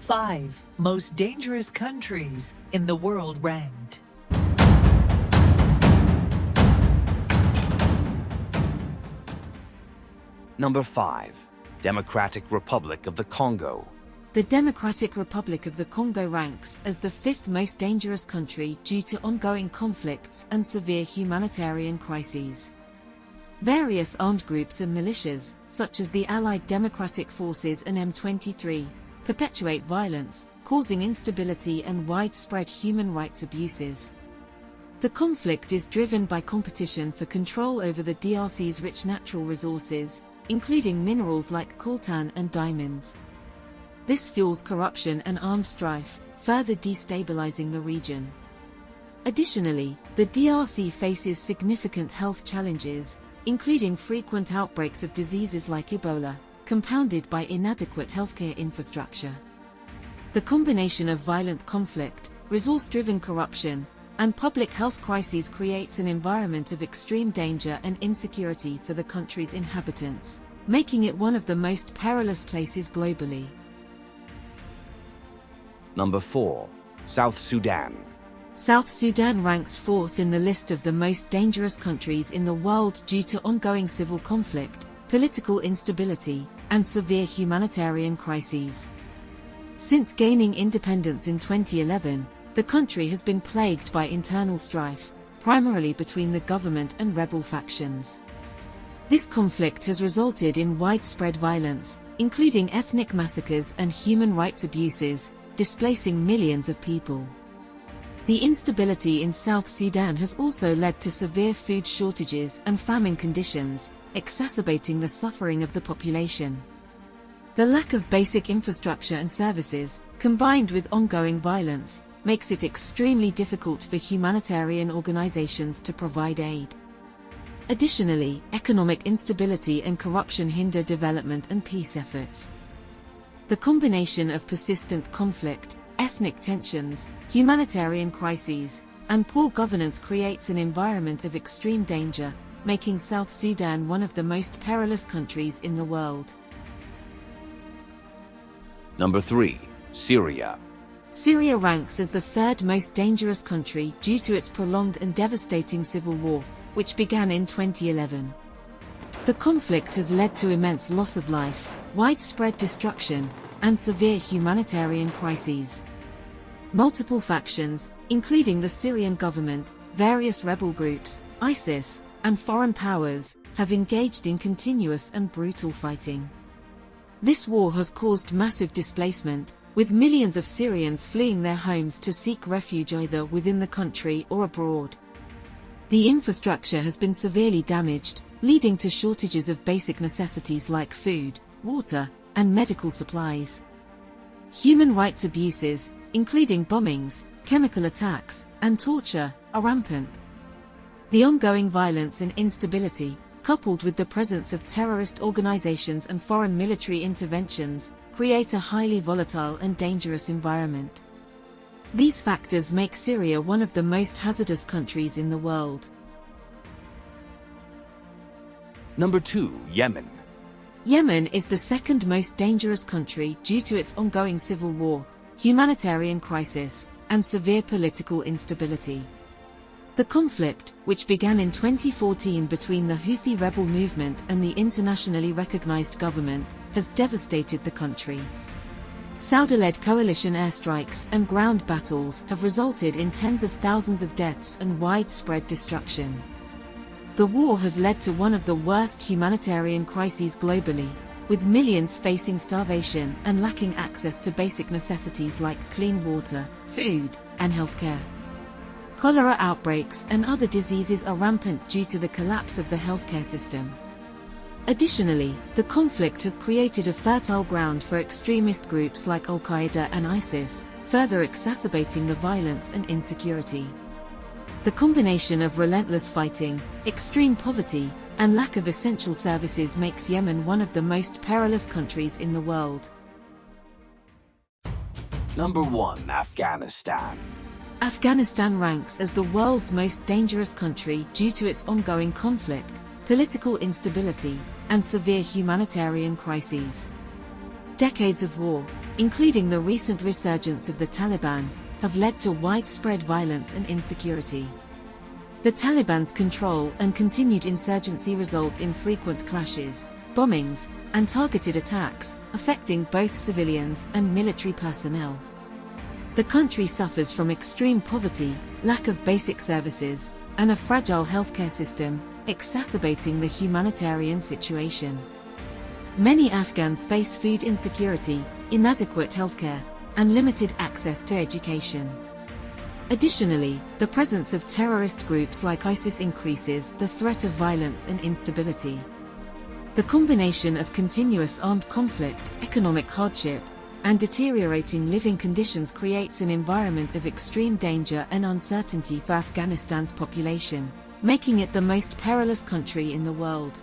5 most dangerous countries in the world ranked. Number 5. Democratic Republic of the Congo. The Democratic Republic of the Congo ranks as the 5th most dangerous country due to ongoing conflicts and severe humanitarian crises. Various armed groups and militias, such as the Allied Democratic Forces and M23, perpetuate violence, causing instability and widespread human rights abuses. The conflict is driven by competition for control over the DRC's rich natural resources, including minerals like coltan and diamonds. This fuels corruption and armed strife, further destabilizing the region. Additionally, the DRC faces significant health challenges, including frequent outbreaks of diseases like Ebola, compounded by inadequate healthcare infrastructure. The combination of violent conflict, resource-driven corruption, and public health crises creates an environment of extreme danger and insecurity for the country's inhabitants, making it one of the most perilous places globally. Number 4. South Sudan. South Sudan ranks 4th in the list of the most dangerous countries in the world due to ongoing civil conflict, political instability, and severe humanitarian crises. Since gaining independence in 2011, the country has been plagued by internal strife, primarily between the government and rebel factions. This conflict has resulted in widespread violence, including ethnic massacres and human rights abuses, displacing millions of people. The instability in South Sudan has also led to severe food shortages and famine conditions, exacerbating the suffering of the population. The lack of basic infrastructure and services, combined with ongoing violence, makes it extremely difficult for humanitarian organizations to provide aid. Additionally, economic instability and corruption hinder development and peace efforts. The combination of persistent conflict, ethnic tensions, humanitarian crises, and poor governance creates an environment of extreme danger, making South Sudan one of the most perilous countries in the world. Number 3. Syria. Syria ranks as the 3rd most dangerous country due to its prolonged and devastating civil war, which began in 2011. The conflict has led to immense loss of life, widespread destruction, and severe humanitarian crises. Multiple factions, including the Syrian government, various rebel groups, ISIS, and foreign powers, have engaged in continuous and brutal fighting. This war has caused massive displacement, with millions of Syrians fleeing their homes to seek refuge either within the country or abroad. The infrastructure has been severely damaged, leading to shortages of basic necessities like food, water, and medical supplies. Human rights abuses, including bombings, chemical attacks, and torture, are rampant. The ongoing violence and instability, coupled with the presence of terrorist organizations and foreign military interventions, create a highly volatile and dangerous environment. These factors make Syria one of the most hazardous countries in the world. Number 2. Yemen. Yemen is the 2nd most dangerous country due to its ongoing civil war, humanitarian crisis, and severe political instability. The conflict, which began in 2014 between the Houthi rebel movement and the internationally recognized government, has devastated the country. Saudi-led coalition airstrikes and ground battles have resulted in tens of thousands of deaths and widespread destruction. The war has led to one of the worst humanitarian crises globally, with millions facing starvation and lacking access to basic necessities like clean water, food, and healthcare. Cholera outbreaks and other diseases are rampant due to the collapse of the healthcare system. Additionally, the conflict has created a fertile ground for extremist groups like Al-Qaeda and ISIS, further exacerbating the violence and insecurity. The combination of relentless fighting, extreme poverty, and lack of essential services makes Yemen one of the most perilous countries in the world. Number 1. Afghanistan. Afghanistan ranks as the world's most dangerous country due to its ongoing conflict, political instability, and severe humanitarian crises. Decades of war, including the recent resurgence of the Taliban, have led to widespread violence and insecurity. The Taliban's control and continued insurgency result in frequent clashes, bombings, and targeted attacks, affecting both civilians and military personnel. The country suffers from extreme poverty, lack of basic services, and a fragile healthcare system, exacerbating the humanitarian situation. Many Afghans face food insecurity, inadequate healthcare, and limited access to education. Additionally, the presence of terrorist groups like ISIS increases the threat of violence and instability. The combination of continuous armed conflict, economic hardship, and deteriorating living conditions creates an environment of extreme danger and uncertainty for Afghanistan's population, making it the most perilous country in the world.